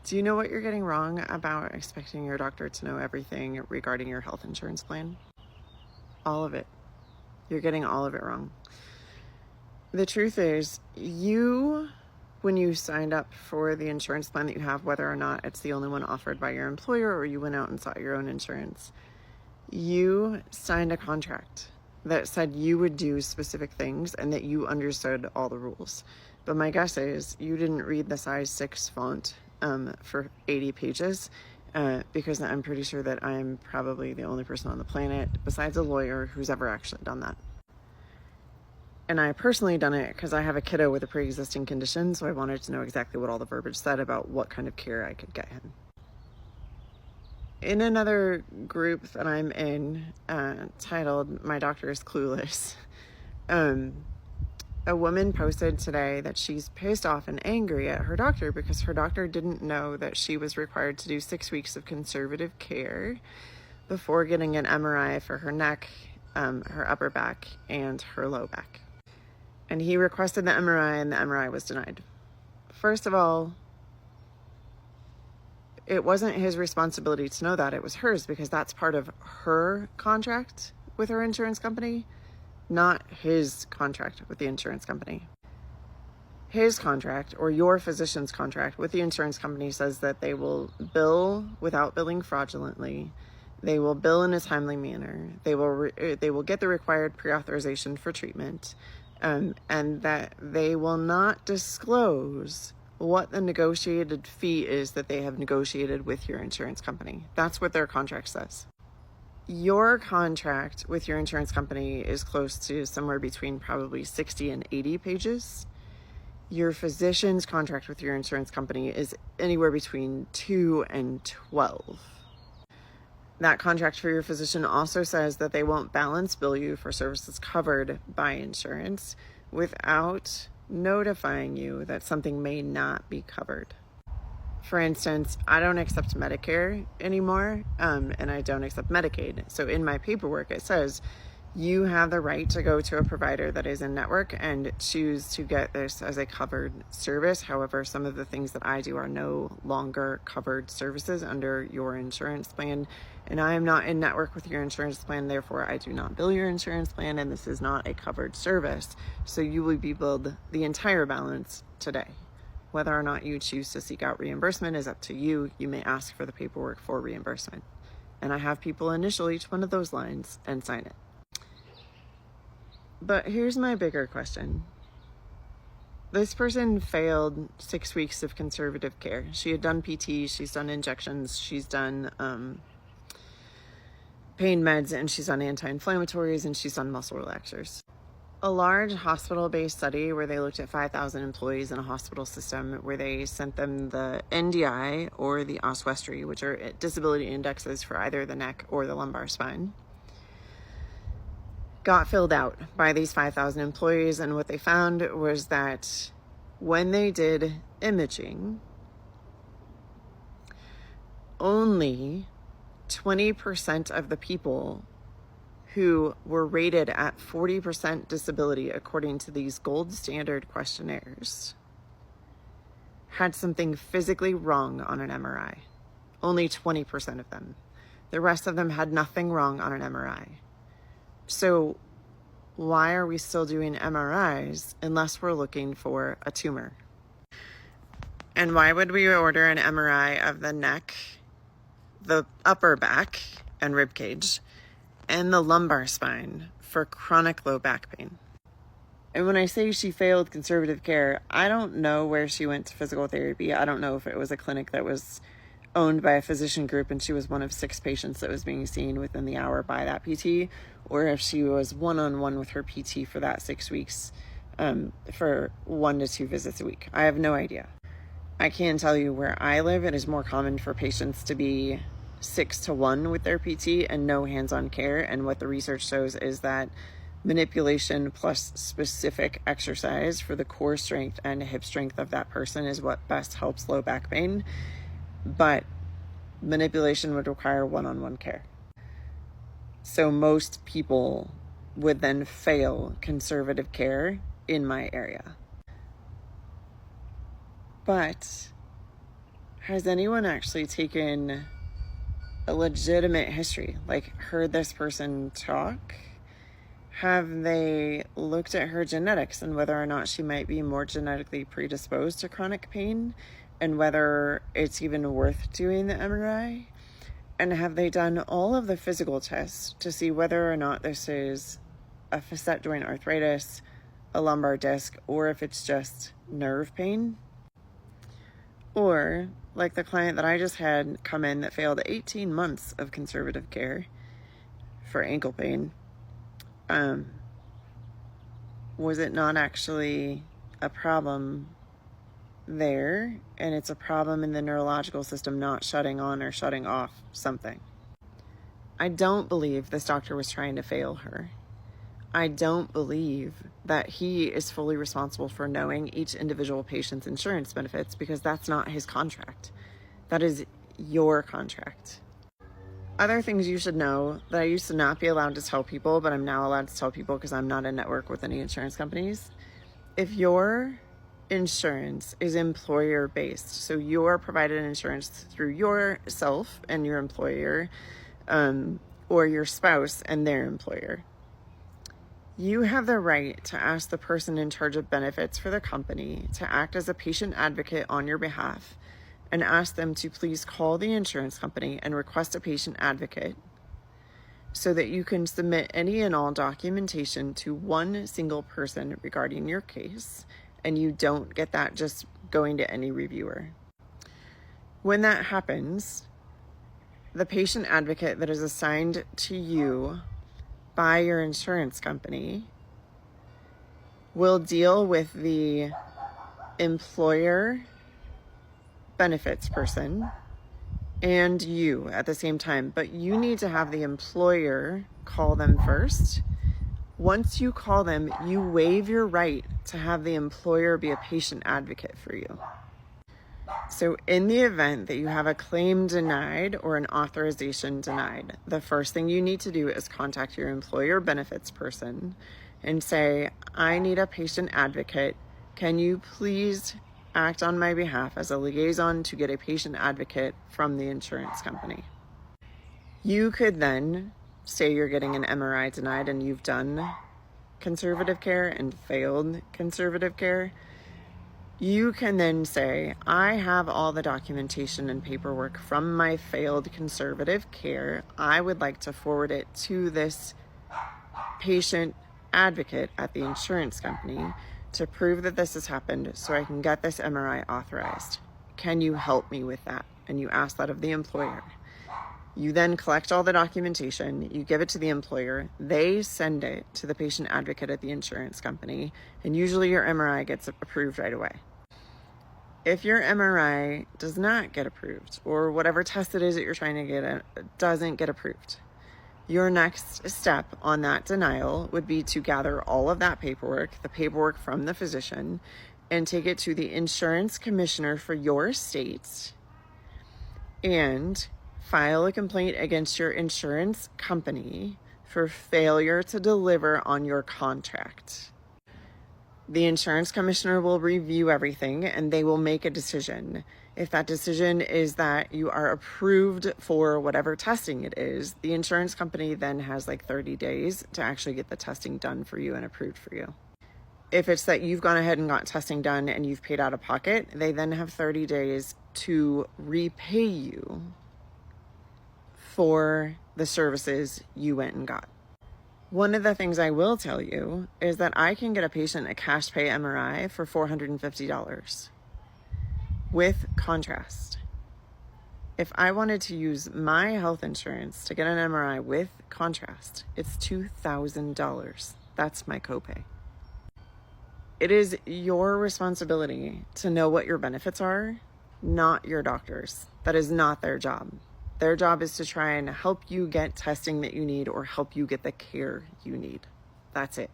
Do you know what you're getting wrong about expecting your doctor to know everything regarding your health insurance plan? All of it. You're getting all of it wrong. The truth is, when you signed up for the insurance plan that you have, whether or not it's the only one offered by your employer or you went out and sought your own insurance, you signed a contract that said you would do specific things and that you understood all the rules. But my guess is you didn't read the size 6 font for 80 pages because I'm pretty sure that I'm probably the only person on the planet besides a lawyer who's ever actually done that. And I personally done it because I have a kiddo with a pre-existing condition, so I wanted to know exactly what all the verbiage said about what kind of care I could get him. In another group that I'm in, titled "My Doctor is Clueless," a woman posted today that she's pissed off and angry at her doctor because her doctor didn't know that she was required to do 6 weeks of conservative care before getting an MRI for her neck, her upper back, and her low back. And he requested the MRI and the MRI was denied. First of all, it wasn't his responsibility to know that. It was hers because that's part of her contract with her insurance company, not his contract with the insurance company. His contract, or your physician's contract with the insurance company, says that they will bill without billing fraudulently. They will bill in a timely manner. They will get the required pre-authorization for treatment, and that they will not disclose what the negotiated fee is that they have negotiated with your insurance company. That's what their contract says. Your contract with your insurance company is close to somewhere between probably 60 and 80 pages. Your physician's contract with your insurance company is anywhere between 2 and 12. That contract for your physician also says that they won't balance bill you for services covered by insurance without notifying you that something may not be covered. For instance, I don't accept Medicare anymore, and I don't accept Medicaid. So in my paperwork, it says you have the right to go to a provider that is in network and choose to get this as a covered service. However, some of the things that I do are no longer covered services under your insurance plan. And I am not in network with your insurance plan. Therefore, I do not bill your insurance plan, and this is not a covered service. So you will be billed the entire balance today. Whether or not you choose to seek out reimbursement is up to you. You may ask for the paperwork for reimbursement. And I have people initial each one of those lines and sign it. But here's my bigger question. This person failed 6 weeks of conservative care. She had done PT, she's done injections, she's done pain meds, and she's done anti-inflammatories, and she's done muscle relaxers. A large hospital-based study where they looked at 5,000 employees in a hospital system, where they sent them the NDI or the auth, which are disability indexes for either the neck or the lumbar spine, got filled out by these 5,000 employees. And what they found was that when they did imaging, only 20% of the people who were rated at 40% disability according to these gold standard questionnaires had something physically wrong on an MRI. Only 20% of them. The rest of them had nothing wrong on an MRI. So why are we still doing MRIs unless we're looking for a tumor? And why would we order an MRI of the neck, the upper back and rib cage, and the lumbar spine for chronic low back pain? And when I say she failed conservative care, I don't know where she went to physical therapy. I don't know if it was a clinic that was owned by a physician group and she was one of 6 patients that was being seen within the hour by that PT, or if she was one-on-one with her PT for that 6 weeks, for 1 to 2 visits a week. I have no idea. I can tell you where I live, it is more common for patients to be 6-to-1 with their PT and no hands-on care. And what the research shows is that manipulation plus specific exercise for the core strength and hip strength of that person is what best helps low back pain. But manipulation would require one-on-one care. So most people would then fail conservative care in my area. But has anyone actually taken a legitimate history, like heard this person talk? Have they looked at her genetics and whether or not she might be more genetically predisposed to chronic pain and whether it's even worth doing the MRI? And have they done all of the physical tests to see whether or not this is a facet joint arthritis, a lumbar disc, or if it's just nerve pain? Or, like the client that I just had come in that failed 18 months of conservative care for ankle pain, was it not actually a problem there, and it's a problem in the neurological system not shutting on or shutting off something? I don't believe this doctor was trying to fail her. I don't believe that he is fully responsible for knowing each individual patient's insurance benefits, because that's not his contract. That is your contract. Other things you should know that I used to not be allowed to tell people, but I'm now allowed to tell people because I'm not in network with any insurance companies. If your insurance is employer based, so you're provided insurance through yourself and your employer, or your spouse and their employer, you have the right to ask the person in charge of benefits for the company to act as a patient advocate on your behalf and ask them to please call the insurance company and request a patient advocate so that you can submit any and all documentation to one single person regarding your case, and you don't get that just going to any reviewer. When that happens, the patient advocate that is assigned to you by your insurance company will deal with the employer benefits person and you at the same time, but you need to have the employer call them first. Once you call them, you waive your right to have the employer be a patient advocate for you. So in the event that you have a claim denied or an authorization denied, the first thing you need to do is contact your employer benefits person and say, I need a patient advocate. Can you please act on my behalf as a liaison to get a patient advocate from the insurance company? You could then say you're getting an MRI denied and you've done conservative care and failed conservative care. You can then say, I have all the documentation and paperwork from my failed conservative care. I would like to forward it to this patient advocate at the insurance company to prove that this has happened so I can get this MRI authorized. Can you help me with that? And you ask that of the employer. You then collect all the documentation, you give it to the employer, they send it to the patient advocate at the insurance company, and usually your MRI gets approved right away. If your MRI does not get approved, or whatever test it is that you're trying to get doesn't get approved, your next step on that denial would be to gather all of that paperwork, the paperwork from the physician, and take it to the insurance commissioner for your state and file a complaint against your insurance company for failure to deliver on your contract. The insurance commissioner will review everything and they will make a decision. If that decision is that you are approved for whatever testing it is, the insurance company then has like 30 days to actually get the testing done for you and approved for you. If it's that you've gone ahead and got testing done and you've paid out of pocket, they then have 30 days to repay you for the services you went and got. One of the things I will tell you is that I can get a patient a cash pay MRI for $450 with contrast. If I wanted to use my health insurance to get an MRI with contrast, it's $2,000. That's my copay. It is your responsibility to know what your benefits are, not your doctor's. That is not their job. Their job is to try and help you get testing that you need or help you get the care you need. That's it.